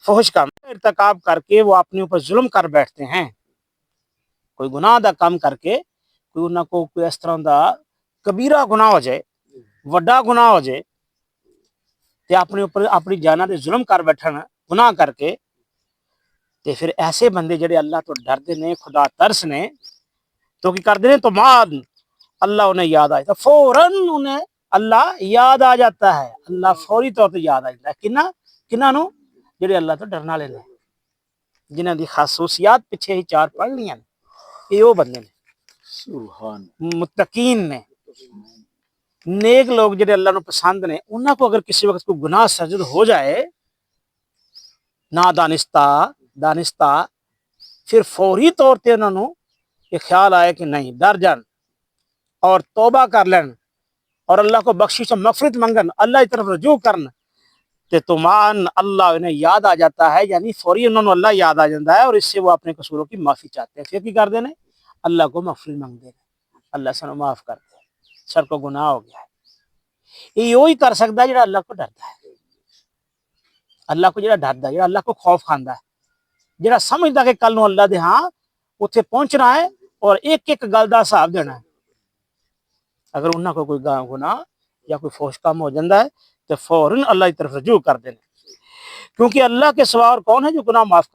فحش کام ارتکاب کر کے وہ اپنے اوپر ظلم کر بیٹھتے ہیں، کوئی گناہ دا کام کر کے کوئی نہ کوئی اس طرح دا کبیرہ گناہ ہو جائے، وڈا گناہ ہو جائے تے اپنے اوپر اپنی جاناں تے ظلم کر بیٹھن گناہ کر کے، تے پھر ایسے بندے جڑے اللہ تو ڈردے نے، خدا ترس نے، تو کی کردے نے تو بعد اللہ انہیں یاد آ جاتا، فوراً انہیں اللہ یاد آ جاتا ہے، اللہ فوری طور پہ یاد آ جاتا ہے۔ کنہاں نو؟ جڑے اللہ تو ڈرنا والے نے، جنہاں دی خصوصیات پیچھے ہی چار پڑھ لیاں نے، یہ وہ بندے نے سبحان متقین نے، نیک لوگ جڑے اللہ نو پسند نے، انہاں کو اگر کسی وقت کوئی گناہ سرزد ہو جائے نہ دانستہ پھر فوری طور تے انہاں نو یہ خیال آئے کہ نہیں، ڈر جان اور توبہ کر لین اور اللہ کو بخشش و مغفرت منگن، اللہ کی طرف رجوع کرن، تے تمان اللہ انہیں یاد آ جاتا ہے، یعنی فوری انہوں نے اللہ یاد آ جاتا ہے، اور اس سے وہ اپنے قصوروں کی معافی چاہتے ہیں۔ پھر کی کر دینے؟ اللہ کو مغفرت مانگ دینے، اللہ سے معاف کر دے، سر کو گناہ ہو گیا ہے۔ یہ وہی کر سکتا ہے جڑا اللہ کو ڈرتا ہے، اللہ کو جڑا ڈرتا ہے، جڑا اللہ کو خوف کھاندا ہے، جڑا سمجھدا کہ کل نو اللہ دے ہاں اتنے پہنچنا ہے اور ایک ایک گل دا حساب دینا ہے۔ اگر انہاں کو کوئی گناہ یا کوئی فحش کام ہو جاتا ہے تو فوراً اللہ کی طرف رجوع کر دینا، کیونکہ اللہ کے سوا اور کون ہے جو گناہ معاف